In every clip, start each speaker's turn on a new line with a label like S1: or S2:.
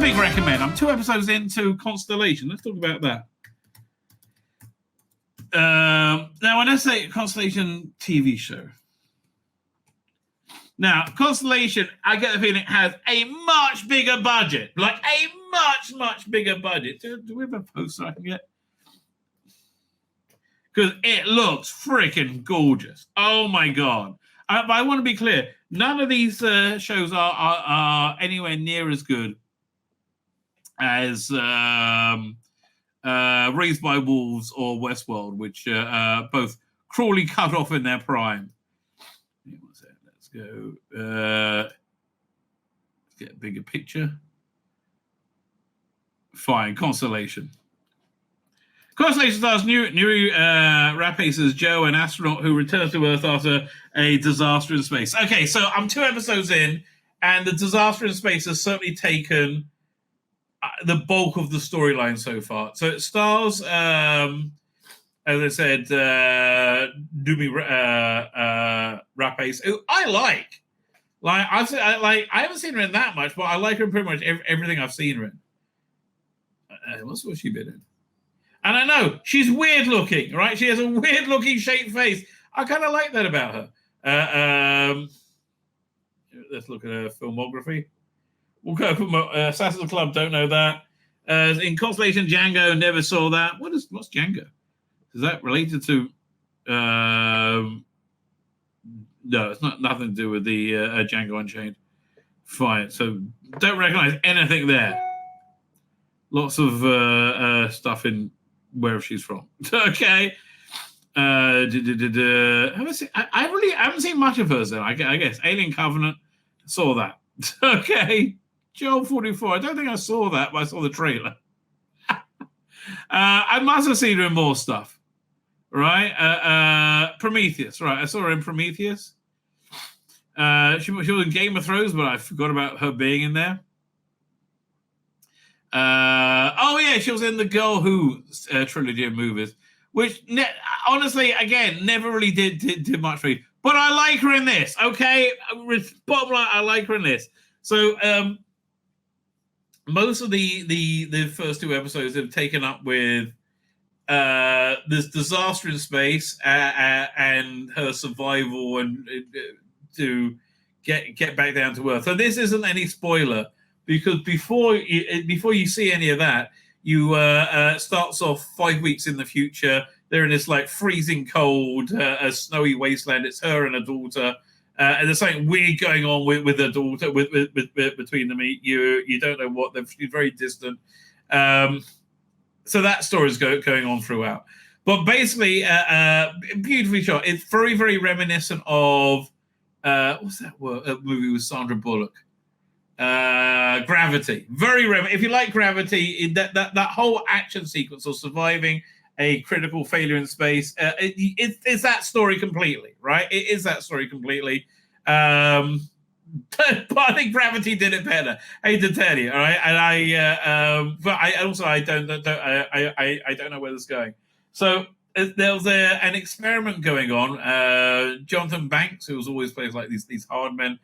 S1: big recommend. I'm 2 episodes into Constellation. Let's talk about that. Now, when I say Constellation TV show, now Constellation, I get the feeling it has a much bigger budget, like a much bigger budget. Do we have a poster I can get? Because it looks freaking gorgeous. Oh my god! But I want to be clear: none of these shows are anywhere near as good as Raised by Wolves or Westworld, which both cruelly cut off in their prime. Let's go. Let's get a bigger picture. Fine, Constellation. Constellation stars Noomi Rapace as Joe, an astronaut who returns to Earth after a disaster in space. Okay, so I'm 2 episodes in, and the disaster in space has certainly taken the bulk of the storyline so far. So it stars, as I said, Noomi Rapace, who I like. I haven't seen her in that much, but I like her in pretty much everything I've seen her in. What's she been in? And I know she's weird looking, right? She has a weird looking shaped face. I kind of like that about her. Let's look at her filmography. We'll go for Assassin's Club. Don't know that. In Constellation, Django. Never saw that. What's Django? Is that related to? No, it's nothing to do with the Django Unchained. Fine. So don't recognize anything there. Lots of stuff in where she's from. Okay. I haven't seen much of hers though. I guess Alien Covenant. Saw that. Okay. Joel 44. I don't think I saw that, but I saw the trailer. I must have seen her in more stuff. Right? Prometheus. Right. I saw her in Prometheus. She was in Game of Thrones, but I forgot about her being in there. Oh yeah, she was in the Girl Who trilogy of movies, which honestly, again, never really did much for me. But I like her in this. Okay, bottom line, I like her in this. So most of the first 2 episodes have taken up with this disaster in space and her survival and to get back down to Earth. So this isn't any spoiler. Because before you see any of that, you starts off 5 weeks in the future. They're in this like freezing cold, a snowy wasteland. It's her and her daughter, and there's something weird going on with her daughter with between them. You don't know what. She's very distant. So that story is going on throughout. But basically, beautifully shot. It's very very reminiscent of what's that movie with Sandra Bullock? Gravity. Very reminiscent. If you like Gravity, that whole action sequence of surviving a critical failure in space, it's that story completely, right? It is that story completely. But I think Gravity did it better. I hate to tell you, all right. And but I don't know where this is going. So there was an experiment going on. Jonathan Banks, who always plays like these hard men,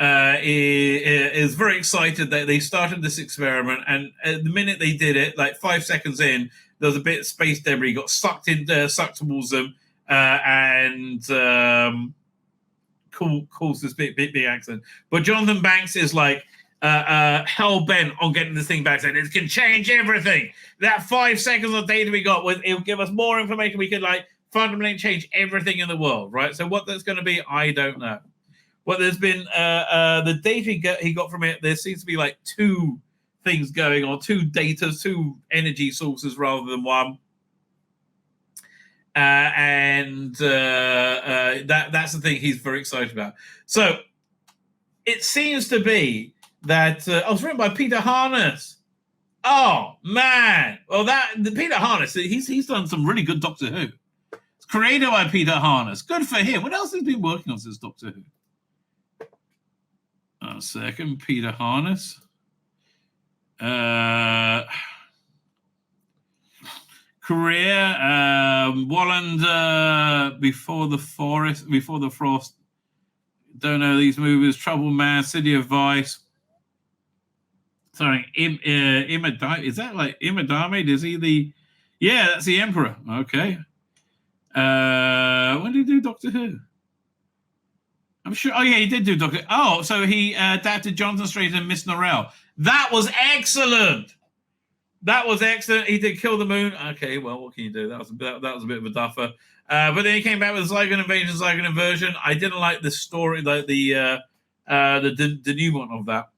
S1: is very excited that they started this experiment, and the minute they did it, like 5 seconds in, there was a bit of space debris got sucked towards them, and caused this big accident. But Jonathan Banks is like hell bent on getting this thing back, saying it can change everything. That 5 seconds of data we got, it'll give us more information. We could like fundamentally change everything in the world, right? So what that's going to be, I don't know. Well, there's been the data he got from it. There seems to be like 2 things going on, 2 energy sources rather than one, and that's the thing he's very excited about. So it seems to be that it's written by Peter Harness. Oh man! Well, the Peter Harness, he's done some really good Doctor Who. It's created by Peter Harness. Good for him. What else has he been working on since Doctor Who? A second, Peter Harness. Career, Wallander, Before the Frost. Don't know these movies. Trouble Man, City of Vice. Sorry, Imadame. Is that like Imadame? Is he the? Yeah, that's the Emperor. Okay. When did he do Doctor Who? I'm sure. Oh yeah, he did do Doctor. Oh, so he adapted Jonathan Strange and Miss Norrell. That was excellent. That was excellent. He did Kill the Moon. Okay, well, what can you do? That was a bit of a duffer. But then he came back with Zygon Invasion, Zygon Inversion. I didn't like the story, like the denouement of that.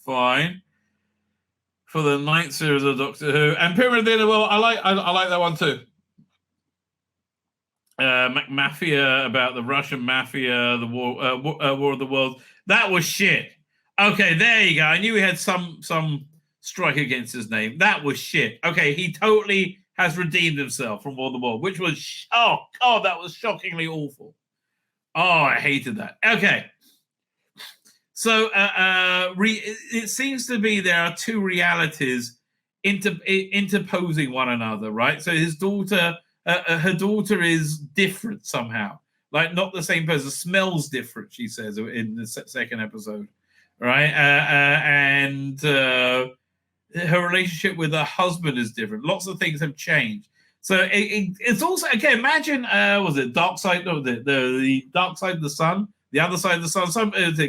S1: Fine. For the 9th series of Doctor Who and Pyramid of the Underworld, I like that one too. Mafia, about the Russian mafia, the War of the Worlds. That was shit. Okay, there you go. I knew he had some strike against his name. That was shit. Okay, he totally has redeemed himself from War of the World, which was that was shockingly awful. Oh, I hated that. Okay. So it seems to be there are two realities interposing one another, right? So his daughter, her daughter is different somehow, like not the same person, smells different, she says in the second episode, right? And her relationship with her husband is different. Lots of things have changed. So it's also, okay, imagine, was it Dark Side, no, the Dark Side of the Sun? The Other Side of the Sun.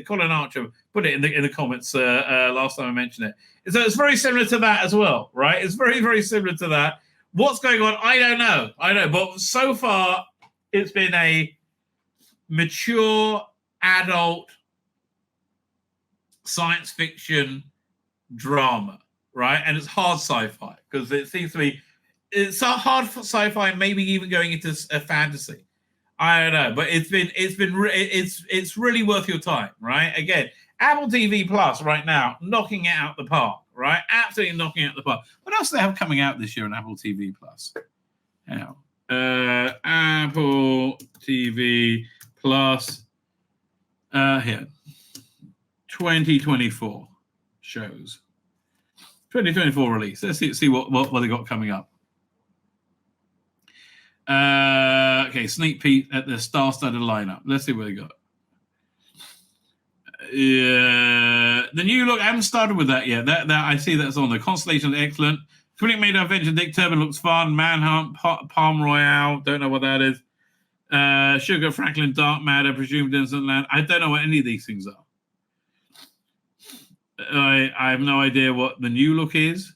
S1: Colin Archer put it in the comments last time I mentioned it. So it's very similar to that as well, right? It's very, very similar to that. What's going on? I don't know. But so far, it's been a mature, adult science fiction drama, right? And it's hard sci-fi because it seems to be it's a hard sci-fi, maybe even going into a fantasy. I don't know, but it's really worth your time, right? Again, Apple TV Plus right now, knocking it out the park, right? Absolutely knocking it out the park. What else do they have coming out this year on Apple TV Plus? How? Apple TV Plus. Here. 2024 shows. 2024 release. Let's see what they got coming up. Okay, sneak peek at the star-studded lineup. Let's see what they got. The new look. I haven't started with that yet. That I see that's on the Constellation. Excellent. Completely Made Adventure. Dick Turpin looks fun. Manhunt. Palm Royale. Don't know what that is. Sugar Franklin. Dark Matter. Presumed Innocent Land. I don't know what any of these things are. I have no idea what the new look is.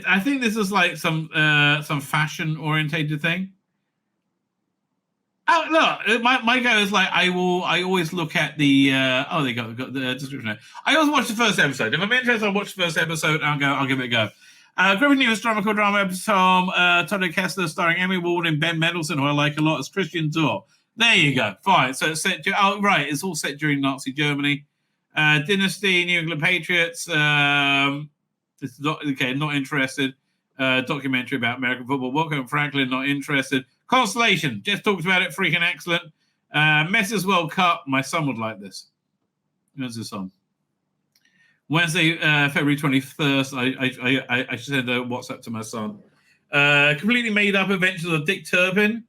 S1: I think this is like some fashion orientated thing. Oh look, my go is like I always look at the they got the description there. I always watch the first episode. If I'm interested, I'll watch the first episode and I'll give it a go. Griffin News drama episode, Todd Kessler starring Emmy Ward Ben Mendelsohn, who I like a lot, as Christian Dior. There you go. Fine. So it's set it's all set during Nazi Germany. Dynasty, New England Patriots. It's not interested. Documentary about American football. Welcome Franklin, not interested. Constellation, just talked about it, freaking excellent. Messers World Cup, my son would like this. Where's this on? Wednesday, February 21st, I sent a WhatsApp to my son. Completely Made Up Adventures of Dick Turpin.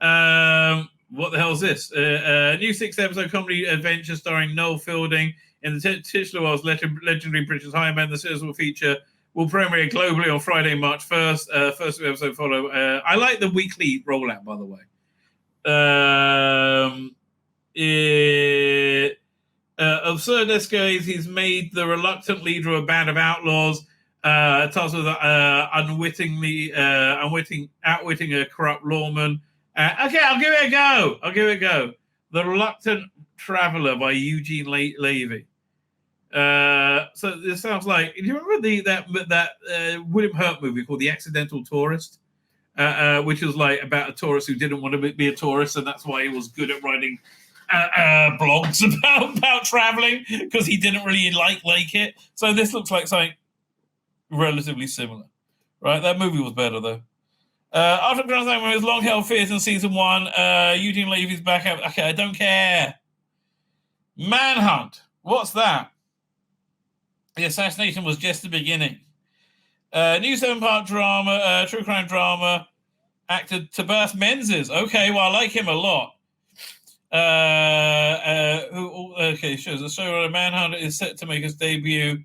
S1: What the hell is this? New 6th episode comedy adventure starring Noel Fielding in the titular roles legendary British Highman. The series will feature will premiere globally on Friday, March 1st. First episode follow. I like the weekly rollout, by the way. Absurd escapades. He's made the reluctant leader of a band of outlaws. Tasked with outwitting a corrupt lawman. Okay, I'll give it a go. The Reluctant Traveler by Eugene Levy. So this sounds like. Do you remember that William Hurt movie called The Accidental Tourist, which was like about a tourist who didn't want to be a tourist, and that's why he was good at writing blogs about traveling because he didn't really like it. So this looks like something relatively similar, right? That movie was better though. After Groundhog Long Held Fears in season 1, Eugene Levy's back out. Okay, I don't care. Manhunt. What's that? The assassination was just the beginning. New 7-part drama, true crime drama. Actor Tobias Menzies. Okay, well, I like him a lot. Shows the show Manhunt is set to make its debut.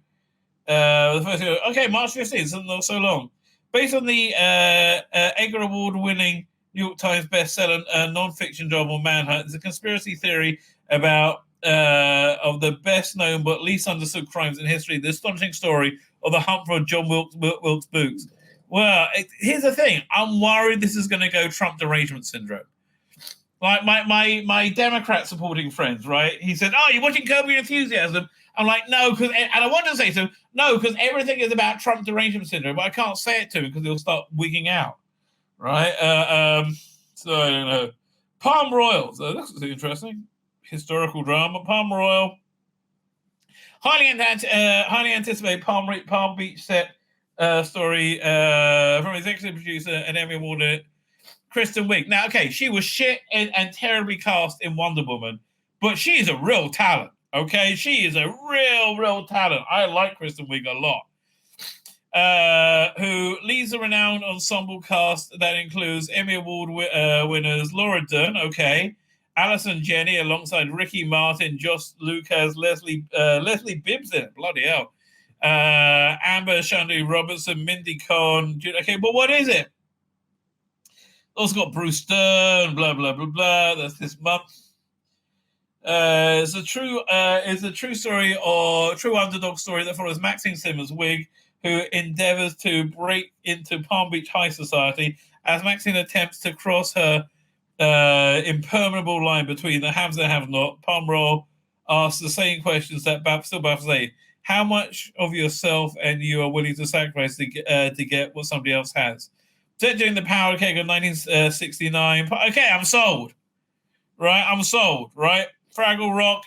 S1: The first year, okay, March 15th, it's not so long. Based on the Edgar Award-winning New York Times bestseller non-fiction novel Manhunt, it's a conspiracy theory about of the best-known but least understood crimes in history. The astonishing story of the hunt for John Wilkes Booth. Well, here's the thing. I'm worried this is going to go Trump derangement syndrome. Like my Democrat supporting friends, right? He said, "Oh, you're watching Curb Your Enthusiasm." I'm like, no, because, and I want to say so, no, because everything is about Trump derangement syndrome, but I can't say it to him because he'll start wigging out, right? So I don't know. Palm Royal. So this is interesting. Historical drama. Palm Royal. Highly anticipated Palm Beach set story from executive producer and Emmy Award Kristen Wiig. Now, okay, she was shit and terribly cast in Wonder Woman, but she is a real talent. Okay, she is a real talent. I like Kristen Wiig a lot. Who leads a renowned ensemble cast that includes Emmy Award winners Laura Dern, okay, Allison Janney alongside Ricky Martin, Josh Lucas, Leslie Bibbs in it, bloody hell. Amber Shandy Robertson, Mindy Cohn. Okay, but what is it? Also got Bruce Stern, blah blah blah blah. That's this month. It's a true story or true underdog story that follows Maxine Simmons Wiig, who endeavors to break into Palm Beach high society as Maxine attempts to cross her impermeable line between the haves and have-not. Palm Royal asks the same questions that still baffles A. How much of yourself and you are willing to sacrifice to get what somebody else has? Set during the power cake of 1969. Okay, I'm sold. Right, I'm sold. Right, Fraggle Rock.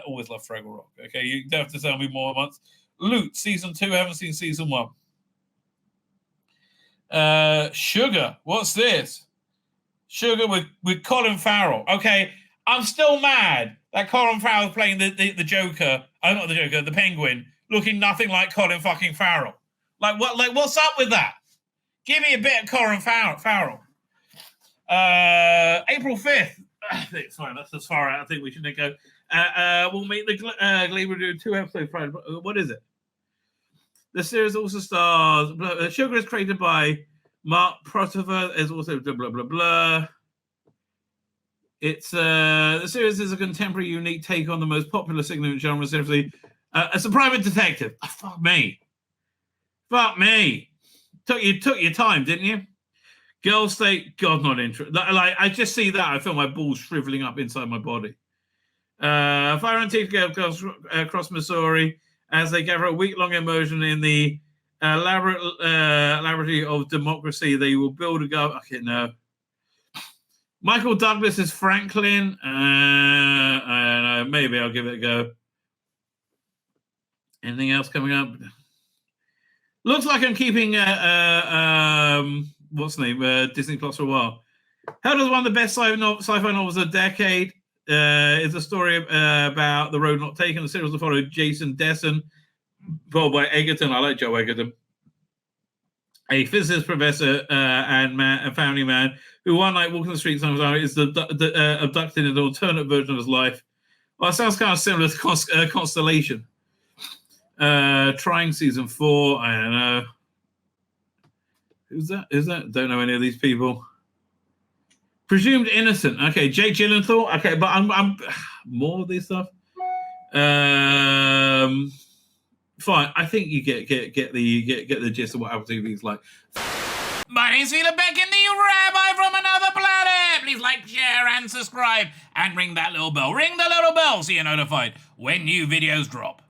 S1: Always love Fraggle Rock. Okay, you don't have to tell me more once. Loot season 2. Haven't seen season 1. Sugar. What's this? Sugar with Colin Farrell. Okay, I'm still mad that Colin Farrell's playing the Joker. Oh, not the Joker, the Penguin, looking nothing like Colin fucking Farrell. Like what? Like what's up with that? Give me a bit of Colin Farrell. April 5th. It's fine. That's as far out. I think we should go. We'll meet the Glee. We're doing 2 episodes Friday. What is it? The series also stars. Sugar is created by Mark Protover. There's also blah blah blah blah. It's the series is a contemporary, unique take on the most popular signature genre. Essentially, as a private detective. Oh, fuck me. Took your time, didn't you? Girl State, God, not interested. Like I just see that, I feel my balls shriveling up inside my body. Fire and Teeth goes across Missouri as they gather a week-long immersion in the laboratory of democracy. They will build a government. Okay, no. Michael Douglas is Franklin. I don't know. Maybe I'll give it a go. Anything else coming up? Looks like I'm keeping what's the name? Disney Plus for a while. Held as one of the best sci-fi novels of the decade. It's a story about the road not taken. The series will follow Jason Desson, followed by Egerton. I like Joe Egerton, a physicist professor and family man who one night walking the streets is abducted in an alternate version of his life. Well, it sounds kind of similar to Constellation. Trying season 4. I don't know. Who's that? Don't know any of these people. Presumed innocent. Okay, Jake Gyllenhaal. Okay, but I'm more of this stuff. Fine. I think you get the gist of what Apple TV is like. My name's Tzvi Lebetkin, the Rabbi from another planet. Please like, share, and subscribe, and ring that little bell. Ring the little bell so you're notified when new videos drop.